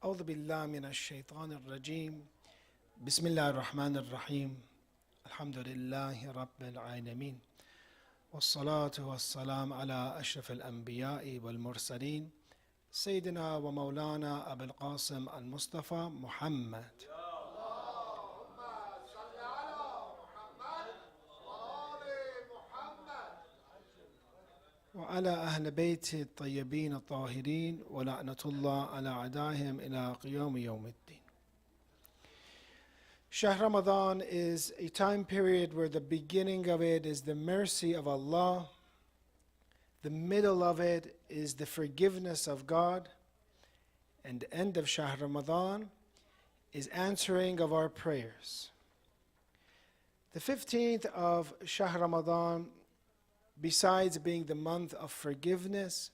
أعوذ بالله من الشيطان الرجيم بسم الله الرحمن الرحيم الحمد لله رب العالمين والصلاة والسلام على أشرف الأنبياء والمرسلين سيدنا ومولانا أبي القاسم المصطفى محمد وعلى أهل بيته الطيبين الطاهرين ولعنة الله على أعدائهم إلى قيام يوم الدين. Shahr Ramadan is a time period where the beginning of it is the mercy of Allah, the middle of it is the forgiveness of God, and the end of Shahr Ramadan is answering of our prayers. The 15th of Shahr Ramadan, besides being the month of forgiveness,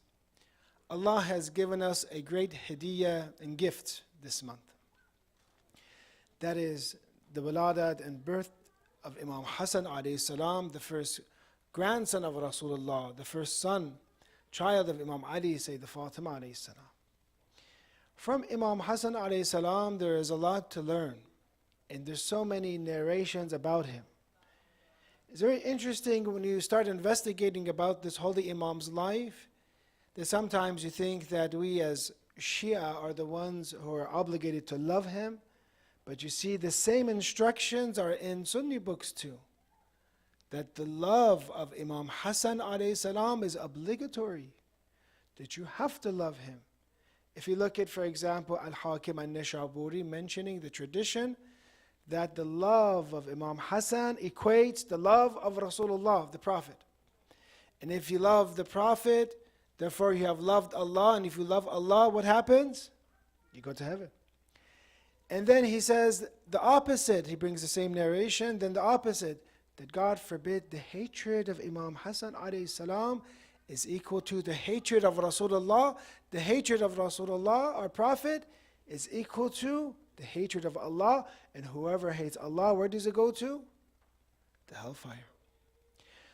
Allah has given us a great hadiyah and gift this month. That is the wiladat and birth of Imam Hassan alayhi salam, the first grandson of Rasulullah, the first son, child of Imam Ali, Sayyida Fatima alayhi salam. From Imam Hassan alayhi salam, there is a lot to learn, and there's so many narrations about him. It's very interesting when you start investigating about this holy Imam's life, that sometimes you think that we as Shia are the ones who are obligated to love him, but you see the same instructions are in Sunni books too, that the love of Imam Hassan alayhi salam is obligatory, that you have to love him. If you look at, for example, Al-Hakim al-Nishaburi mentioning the tradition that the love of Imam Hassan equates the love of Rasulullah, the Prophet. And if you love the Prophet, therefore you have loved Allah, and if you love Allah, what happens? You go to heaven. And then he says the opposite, he brings the same narration, then the opposite, that God forbid the hatred of Imam Hassan alayhi salam is equal to the hatred of Rasulullah. The hatred of Rasulullah, our Prophet, is equal to the hatred of Allah, and whoever hates Allah, where does it go to? The hellfire.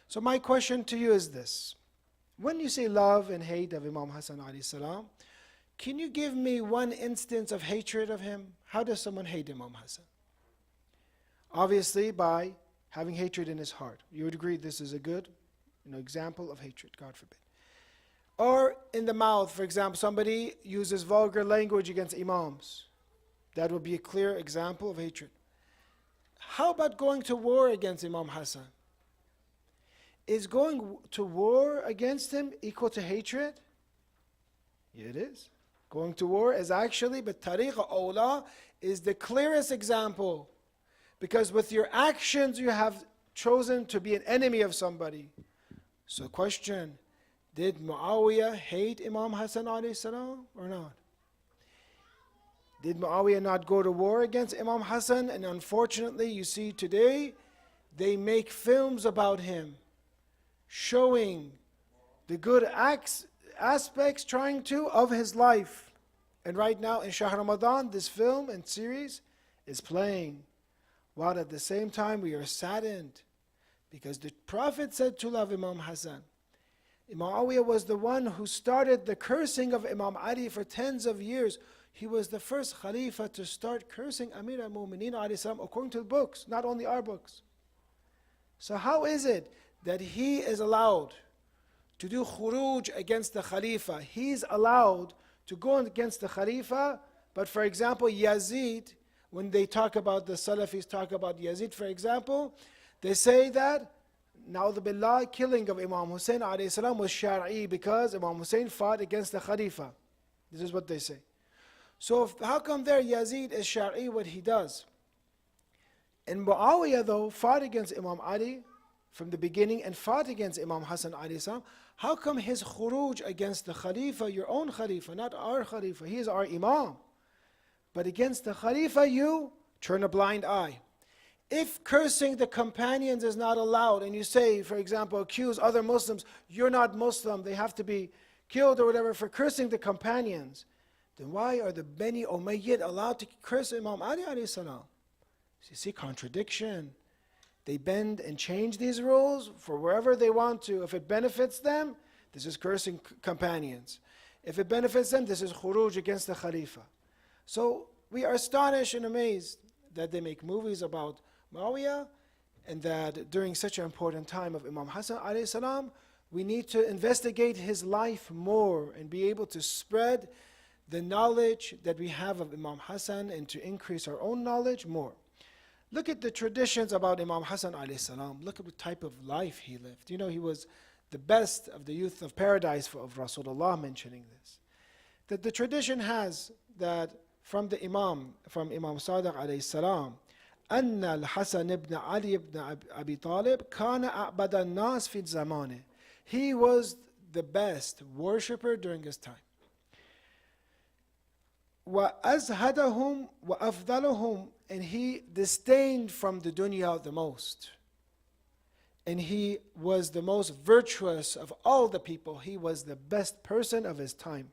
So my question to you is this. When you say love and hate of Imam Hassan alayhi salam, can you give me one instance of hatred of him? How does someone hate Imam Hassan? Obviously by having hatred in his heart. You would agree this is a good example of hatred, God forbid. Or in the mouth, for example, somebody uses vulgar language against imams. That would be a clear example of hatred. How about going to war against Imam Hassan? Is going to war against him equal to hatred? Yeah, it is. Going to war is actually, but tariqa awla is the clearest example. Because with your actions you have chosen to be an enemy of somebody. So question, did Muawiyah hate Imam Hassan alayhi salam or not? Did Muawiyah not go to war against Imam Hassan? And unfortunately, you see today, they make films about him, showing the good aspects, trying to, of his life. And right now in Shahr Ramadan, this film and series is playing. While at the same time, we are saddened, because the Prophet said to love Imam Hassan. Muawiyah was the one who started the cursing of Imam Ali for tens of years. He was the first Khalifa to start cursing Amir al-Mu'mineen alayhi salam according to the books, not only our books. So how is it that he is allowed to do khuruj against the Khalifa? He's allowed to go against the Khalifa, but for example, Yazid, when they talk about the Salafis, talk about Yazid, for example, they say that, na'udhu billah, killing of Imam Hussein alayhi salam was shar'i because Imam Hussein fought against the Khalifa. This is what they say. So how come there Yazid is shar'i what he does? And Muawiyah though fought against Imam Ali from the beginning and fought against Imam Hassan alayhi salam. How come his khuruj against the Khalifa, your own Khalifa, not our Khalifa, he is our Imam, but against the Khalifa you turn a blind eye? If cursing the companions is not allowed, and you say, for example, accuse other Muslims, you're not Muslim, they have to be killed or whatever for cursing the companions, then why are the Bani Umayyad allowed to curse Imam Ali alayhi salam? So you see contradiction. They bend and change these rules for wherever they want to. If it benefits them, this is cursing companions. If it benefits them, this is khuruj against the Khalifa. So we are astonished and amazed that they make movies about Muawiyah, and that during such an important time of Imam Hassan alayhi salam, we need to investigate his life more and be able to spread the knowledge that we have of Imam Hassan and to increase our own knowledge more. Look at the traditions about Imam Hassan alayhi salam. Look at what type of life he lived. You know, he was the best of the youth of paradise of Rasulullah, mentioning this. That the tradition has that from Imam Sadiq alayhi salam, أن الحسن بن علي بن أبي طالب كان أعبد الناس في زمانه. He was the best worshipper during his time. وأزهدهم وأفضلهم, and he disdained from the dunya the most. And he was the most virtuous of all the people. He was the best person of his time.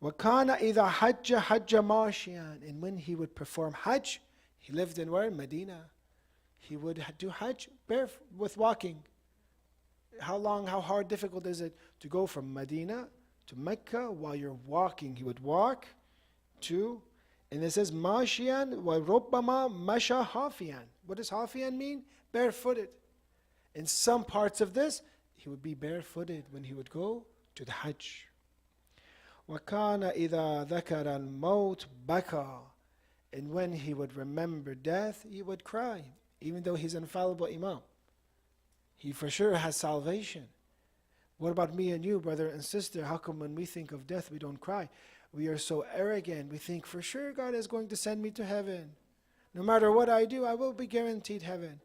وَكَانَ إِذَا حَجَّ حَجَّ مَاشِيًا, and when he would perform Hajj, he lived in where? Medina. He would do Hajj barefoot with walking. How hard, difficult is it to go from Medina to Mecca while you're walking? He would walk to, and it says Mashian wa Rubbama Masha Hafian. What does Hafian mean? Barefooted. In some parts of this, he would be barefooted when he would go to the Hajj. وَكَانَ إِذَا ذَكَرَ الْمَوْتِ بَكَى, and when he would remember death, he would cry, even though he's an infallible Imam. He for sure has salvation. What about me and you, brother and sister? How come when we think of death, we don't cry? We are so arrogant. We think for sure God is going to send me to heaven. No matter what I do, I will be guaranteed heaven.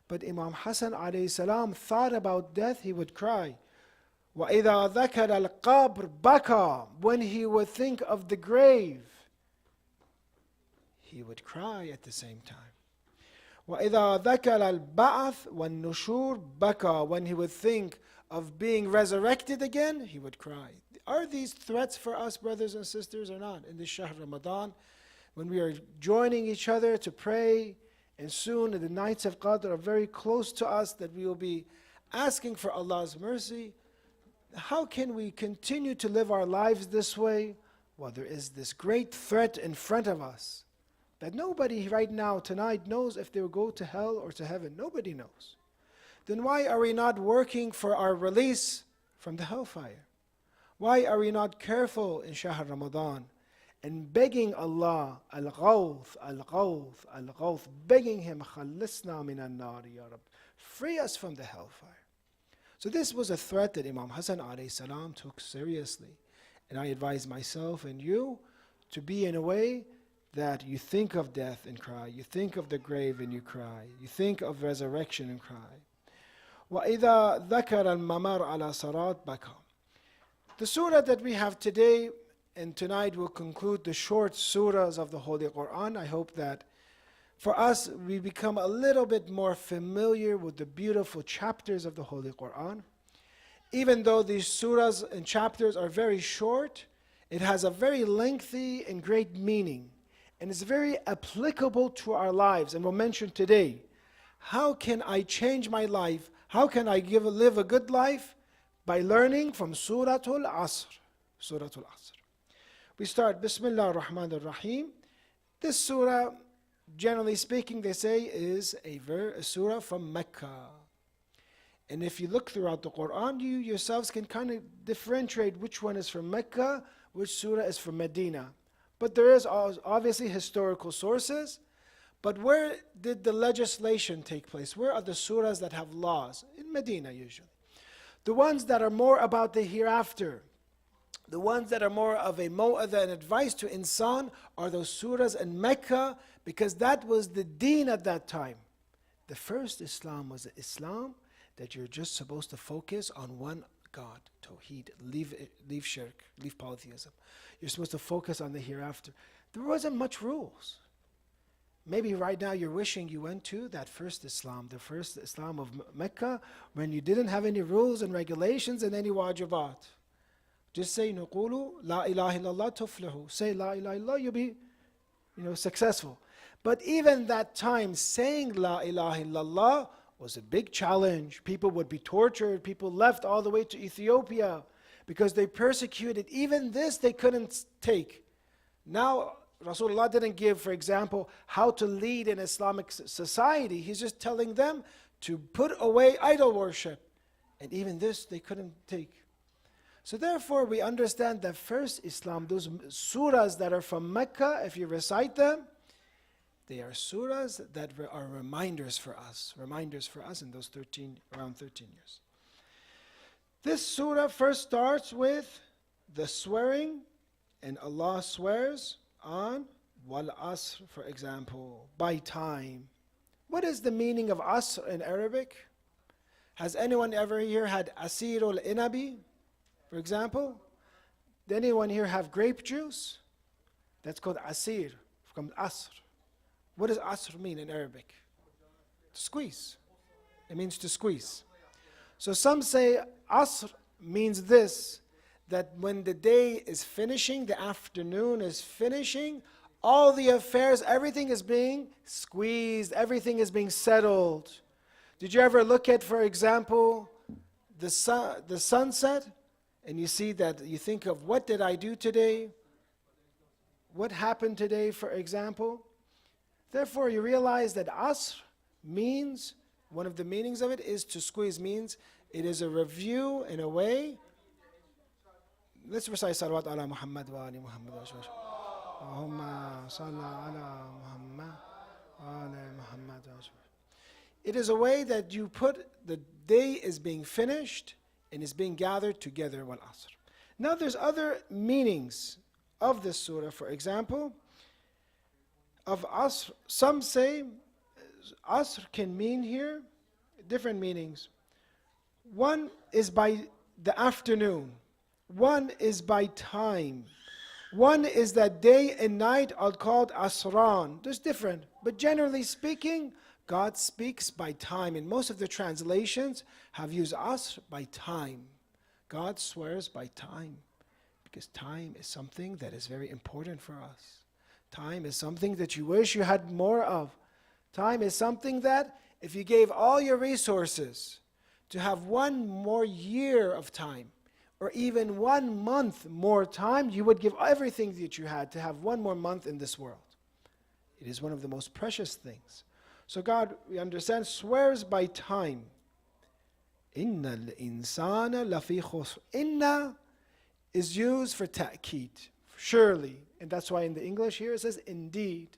But Imam Hassan alayhi salam thought about death, he would cry. وَإِذَا ذَكَرَ الْقَبْرِ بَكَى, when he would think of the grave, he would cry at the same time. وَإِذَا ذَكَرَ الْبَعْثِ وَالنُّشُورِ بَكَى, when he would think of being resurrected again, he would cry. Are these threats for us, brothers and sisters, or not? In this Shahr Ramadan, when we are joining each other to pray, and soon the nights of Qadr are very close to us, that we will be asking for Allah's mercy. How can we continue to live our lives this way? Well, there is this great threat in front of us that nobody right now, tonight, knows if they will go to hell or to heaven. Nobody knows. Then why are we not working for our release from the hellfire? Why are we not careful in Shahr Ramadan and begging Allah, Al-Ghawth, Al-Ghawth, Al-Ghawth, begging Him, Khalisna min al-nar, Ya Rab, free us from the hellfire. So this was a threat that Imam Hassan alayhi salam took seriously. And I advise myself and you to be in a way that you think of death and cry, you think of the grave and you cry, you think of resurrection and cry. وَإِذَا ذَكَرَ الْمَمَرْ عَلَى صَرَاطٍ بَكَى. The surah that we have today and tonight will conclude the short surahs of the Holy Quran. I hope that for us, we become a little bit more familiar with the beautiful chapters of the Holy Quran. Even though these surahs and chapters are very short, it has a very lengthy and great meaning. And it's very applicable to our lives. And we'll mention today, how can I change my life? How can I live a good life? By learning from Surah al-Asr. Surah al-Asr. We start, Bismillah ar-Rahman ar-Rahim. This surah, generally speaking, they say, is a surah from Mecca. And if you look throughout the Quran, you yourselves can kind of differentiate which one is from Mecca, which surah is from Medina. But there is obviously historical sources. But where did the legislation take place? Where are the surahs that have laws? In Medina, usually. The ones that are more about the hereafter, the ones that are more of a mu'adha and advice to insan, are those surahs in Mecca, because that was the deen at that time. The first Islam was Islam that you're just supposed to focus on one God, Tawheed, leave shirk, leave polytheism. You're supposed to focus on the hereafter. There wasn't much rules. Maybe right now you're wishing you went to that first Islam, the first Islam of Mecca, when you didn't have any rules and regulations and any wajibat. Just say, نقول لا إله إلا الله تفلحوا. Say La ilaha illallah, you'll be successful. But even that time, saying La ilaha illallah was a big challenge. People would be tortured. People left all the way to Ethiopia because they persecuted. Even this they couldn't take. Now, Rasulullah didn't give, for example, how to lead an Islamic society. He's just telling them to put away idol worship. And even this they couldn't take. So therefore, we understand that first Islam, those surahs that are from Mecca, if you recite them, they are surahs that are reminders for us in those around 13 years. This surah first starts with the swearing, and Allah swears on wal-Asr, for example, by time. What is the meaning of Asr in Arabic? Has anyone ever here had Asir al-Inabi, for example? Did anyone here have grape juice? That's called Asir, from Asr. What does Asr mean in Arabic? To squeeze. It means to squeeze. So some say Asr means this, that when the day is finishing, the afternoon is finishing, all the affairs, everything is being squeezed, everything is being settled. Did you ever look at, for example, the sunset, and you see that, you think of, what did I do today? What happened today, for example? Therefore, you realize that Asr means, one of the meanings of it is to squeeze, means it is a review in a way. Let's recite Salawat ala Muhammad wa ali Muhammad wa Allahumma salli ala Muhammad wa ali Muhammad wa. It is a way that you put, the day is being finished and is being gathered together wal Asr. Now there's other meanings of this surah. For example, of Asr, some say Asr can mean here different meanings. One is by the afternoon. One is by time. One is that day and night are called Asran. There's different. But generally speaking, God speaks by time. And most of the translations have used Asr by time. God swears by time. Because time is something that is very important for us. Time is something that you wish you had more of. Time is something that if you gave all your resources to have one more year of time, or even 1 month more time, you would give everything that you had to have 1 more month in this world. It is one of the most precious things. So God, we understand, swears by time. Inna al-insana lafi khusr. Inna is used for ta'keed, surely. And that's why in the English here it says indeed.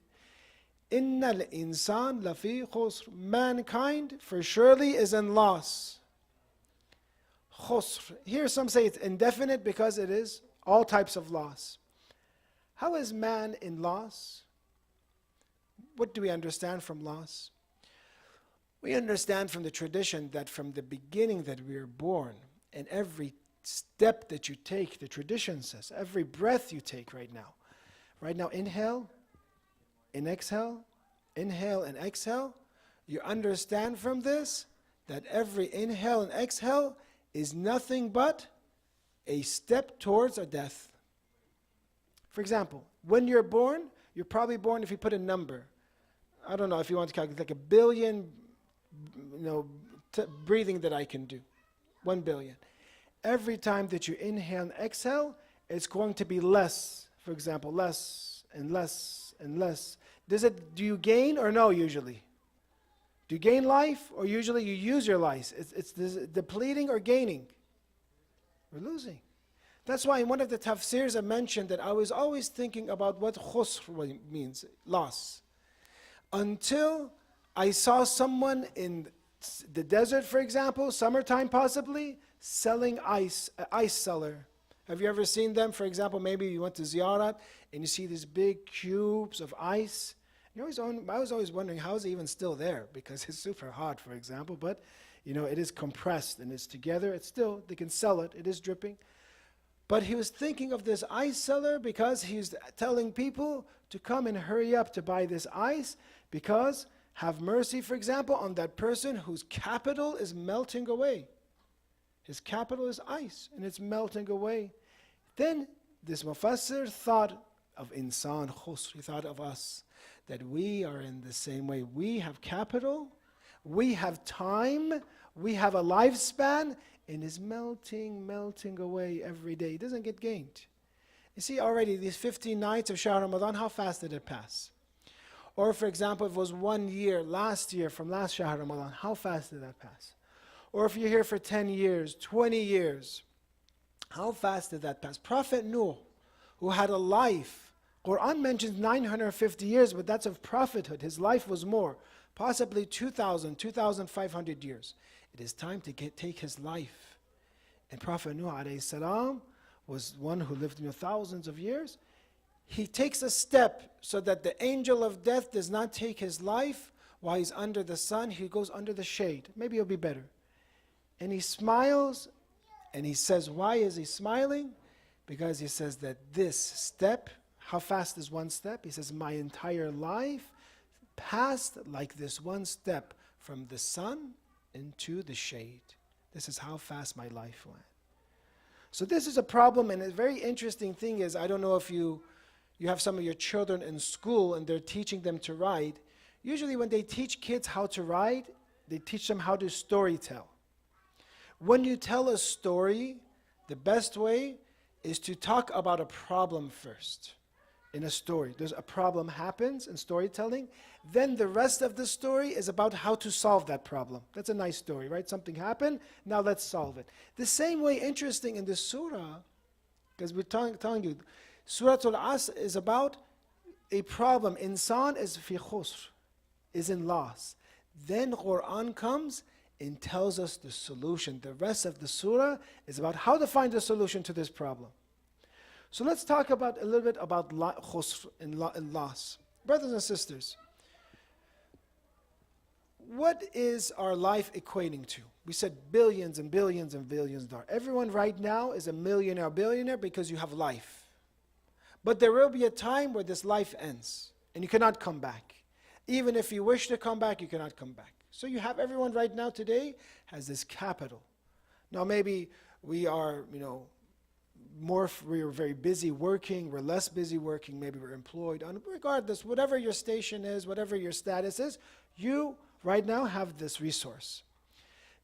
Inna al-insan lafi khusr. Mankind, for surely, is in loss. Khusr. Here some say it's indefinite because it is all types of loss. How is man in loss? What do we understand from loss? We understand from the tradition that from the beginning that we are born, and every step that you take, the tradition says, every breath you take right now, inhale and exhale, you understand from this that every inhale and exhale is nothing but a step towards a death. For example, when you're born, you're probably born, if you put a number, I don't know if you want to calculate, like 1 billion, breathing that I can do, 1 billion. Every time that you inhale and exhale, it's going to be less. For example, less and less and less. Do you gain or no usually? Do you gain life, or usually you use your life? It's depleting or gaining? We're losing. That's why in one of the tafsirs I mentioned that I was always thinking about what khusr means, loss. Until I saw someone in the desert, for example, summertime possibly, selling ice, an ice seller. Have you ever seen them? For example, maybe you went to Ziyarat and you see these big cubes of ice. I was always wondering, how is it even still there? Because it's super hot, for example, but it is compressed and it's together. It's still, they can sell it. It is dripping. But he was thinking of this ice seller because he's telling people to come and hurry up to buy this ice, because have mercy, for example, on that person whose capital is melting away. His capital is ice and it's melting away. Then this mufassir thought of insan khusr. He thought of us, that we are in the same way. We have capital, we have time, we have a lifespan, and is melting away every day. It doesn't get gained. You see already these 15 nights of Shahr Ramadan, how fast did it pass? Or for example, if it was 1 year, last year from last Shahr Ramadan, how fast did that pass? Or if you're here for 10 years, 20 years, how fast did that pass? Prophet Nuh, who had a life, Quran mentions 950 years, but that's of prophethood. His life was more, possibly 2,000, 2,500 years. It is time to take his life. And Prophet Nuh alayhi salam was one who lived thousands of years. He takes a step so that the angel of death does not take his life while he's under the sun. He goes under the shade. Maybe it'll be better. And he smiles, and he says, why is he smiling? Because he says that this step, how fast is one step? He says, my entire life passed like this one step from the sun into the shade. This is how fast my life went. So this is a problem, and a very interesting thing is, I don't know if you have some of your children in school and they're teaching them to write. Usually when they teach kids how to write, they teach them how to storytell. When you tell a story, the best way is to talk about a problem first in a story. There's a problem happens in storytelling, then the rest of the story is about how to solve that problem. That's a nice story, right? Something happened, now let's solve it. The same way, interesting in this surah, because we're telling you, Surah al-Asr is about a problem. Insan is fi khusr, is in loss. Then Quran comes and tells us the solution. The rest of the surah is about how to find the solution to this problem. So let's talk about a little bit about khusr and loss. Brothers and sisters, what is our life equating to? We said billions and billions and billions of dollars. Everyone right now is a millionaire, billionaire because you have life. But there will be a time where this life ends and you cannot come back. Even if you wish to come back, you cannot come back. So you have everyone right now today has this capital. Now maybe we are, we're very busy working, we're less busy working, maybe we're employed. Regardless, whatever your station is, whatever your status is, you right now have this resource.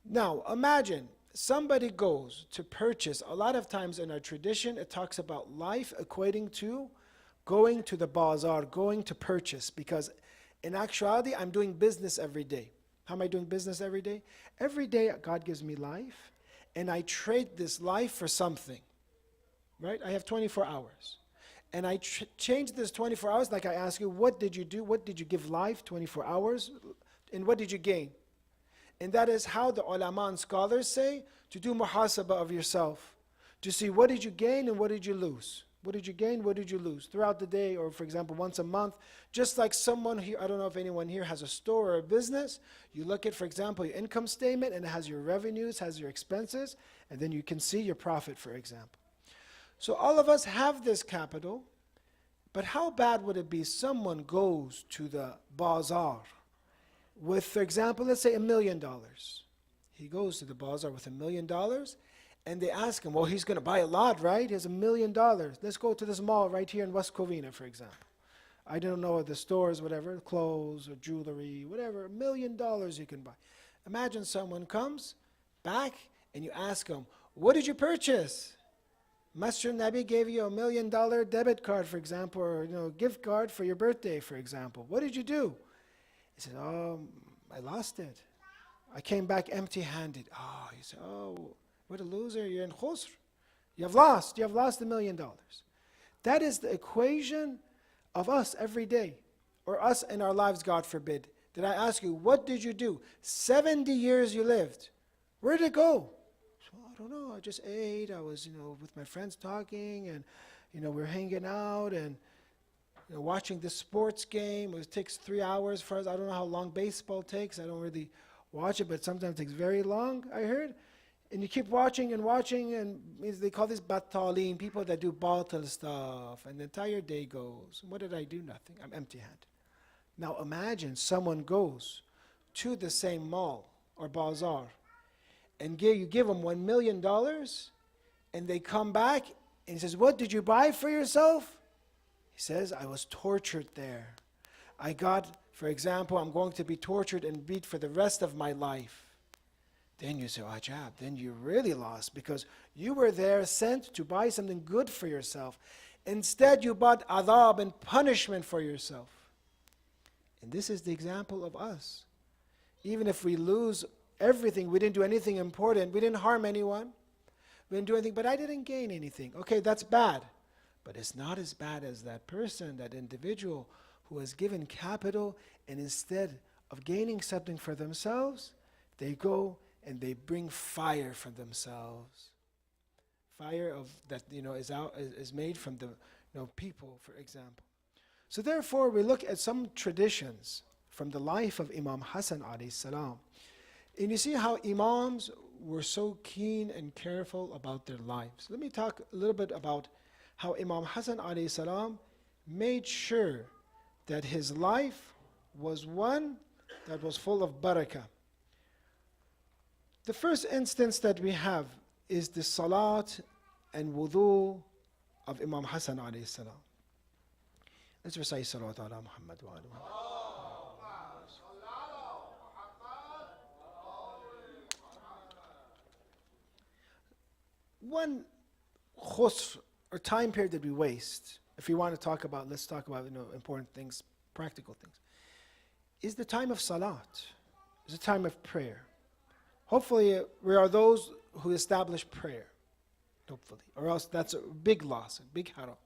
Now imagine somebody goes to purchase. A lot of times in our tradition it talks about life equating to going to the bazaar, going to purchase, because in actuality I'm doing business every day. How am I doing business every day? Every day God gives me life and I trade this life for something, right? I have 24 hours and I change this 24 hours. Like I ask you, what did you do? What did you give life 24 hours and what did you gain? And that is how the ulama and scholars say to do muhasabah of yourself, to see what did you gain and what did you lose. What did you gain, what did you lose throughout the day, or for example once a month. Just like someone here, I don't know if anyone here has a store or a business, you look at, for example, your income statement and it has your revenues, has your expenses, and then you can see your profit, for example. So all of us have this capital, but how bad would it be someone goes to the bazaar with, for example, let's say $1 million. He goes to the bazaar with $1 million, and they ask him, well, he's going to buy a lot, right? He has $1 million. Let's go to this mall right here in West Covina, for example. I don't know the stores, whatever, clothes or jewelry, whatever, $1 million you can buy. Imagine someone comes back and you ask him, what did you purchase? Master Nabi gave you $1 million debit card, for example, or gift card for your birthday, for example. What did you do? He said, I lost it. I came back empty-handed. He said, what a loser, you're in khusr. You have lost $1 million. That is the equation of us every day, or us in our lives, God forbid. Did I ask you, what did you do? 70 years you lived. Where did it go? So, I don't know, I just ate, I was, with my friends talking, and, we're hanging out, and, watching the sports game. It takes 3 hours for us. I don't know how long baseball takes. I don't really watch it, but sometimes it takes very long, I heard. And you keep watching, and they call this batalin, people that do batal stuff, and the entire day goes. What did I do? Nothing. I'm empty-handed. Now imagine someone goes to the same mall or bazaar, and you give them $1 million, and they come back, and he says, what did you buy for yourself? He says, I was tortured there. I got, for example, I'm going to be tortured and beat for the rest of my life. Then you say, ajab, then you really lost, because you were there sent to buy something good for yourself. Instead, you bought adab and punishment for yourself. And this is the example of us. Even if we lose everything, we didn't do anything important, we didn't harm anyone, we didn't do anything, but I didn't gain anything. Okay, that's bad. But it's not as bad as that person, that individual who has given capital, and instead of gaining something for themselves, they go and they bring fire for themselves. Fire of that is made from the people, for example. So therefore, we look at some traditions from the life of Imam Hassan alayhi salam. And you see how Imams were so keen and careful about their lives. Let me talk a little bit about how Imam Hassan alayhi salam made sure that his life was one that was full of barakah. The first instance that we have is the salat and wudu of Imam Hassan alayhi salam. Let's recite Salat ala Muhammad wa ala Muhammad. One khusr, or time period that we waste, if we want to talk about, let's talk about important things, practical things, is the time of salat, is the time of prayer. Hopefully we are those who establish prayer, hopefully, or else that's a big loss, a big haram.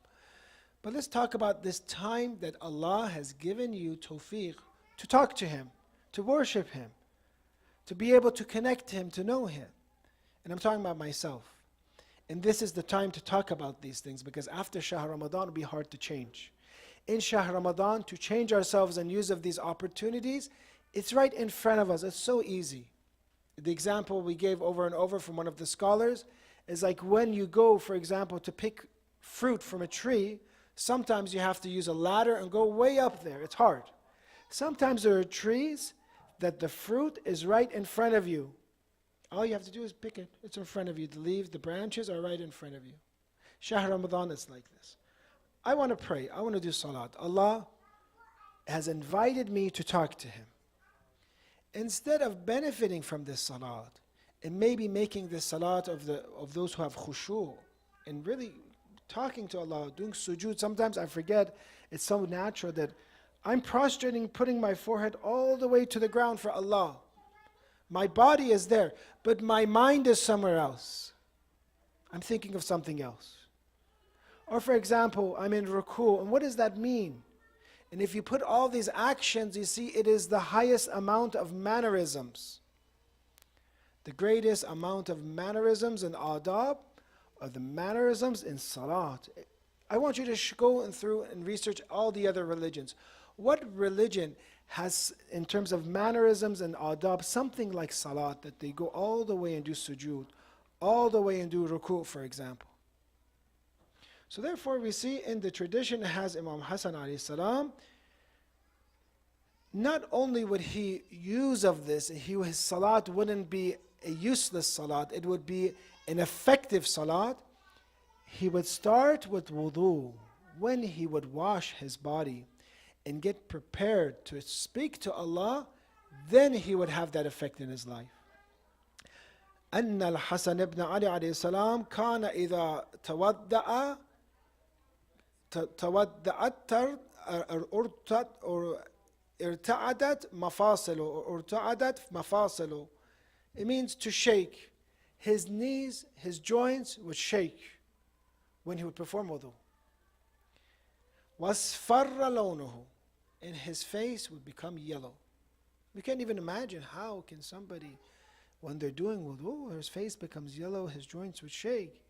But let's talk about this time that Allah has given you tawfiq to talk to Him, to worship Him, to be able to connect to Him, to know Him. And I'm talking about myself. And this is the time to talk about these things, because after Shahr Ramadan, it'll be hard to change. In Shahr Ramadan, to change ourselves and use of these opportunities, it's right in front of us. It's so easy. The example we gave over and over from one of the scholars is like when you go, for example, to pick fruit from a tree, sometimes you have to use a ladder and go way up there. It's hard. Sometimes there are trees that the fruit is right in front of you. All you have to do is pick it. It's in front of you. The leaves, the branches are right in front of you. Shahr Ramadan is like this. I want to pray. I want to do salat. Allah has invited me to talk to Him. Instead of benefiting from this salat, and maybe making this salat of those who have khushu', and really talking to Allah, doing sujood, sometimes I forget, it's so natural that I'm prostrating, putting my forehead all the way to the ground for Allah. My body is there, but my mind is somewhere else. I'm thinking of something else. Or for example, I'm in ruku', and what does that mean? And if you put all these actions, you see it is the highest amount of mannerisms. The greatest amount of mannerisms and adab are the mannerisms in salat. I want you to go through and research all the other religions. What religion has, in terms of mannerisms and adab, something like salat, that they go all the way and do sujood, all the way and do ruku', for example? So therefore we see in the tradition has Imam Hassan alayhi salam, not only would he use of this, his salat wouldn't be a useless salat, it would be an effective salat. He would start with wudu when he would wash his body and get prepared to speak to Allah, then he would have that effect in his life. أن الحسن بن علي عليه السلام كان إذا توضأت ارتعدت مفاصله. It means to shake. His knees, his joints would shake when he would perform wudu. وَاسْفَرَّ لَوْنُهُ, and his face would become yellow. We can't even imagine how can somebody, when they're doing wudu, his face becomes yellow, his joints would shake.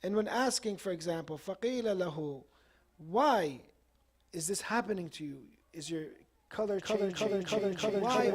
And when asking, for example, فَقِيلَ لَهُ, why is this happening to you? Is your color changing? Why?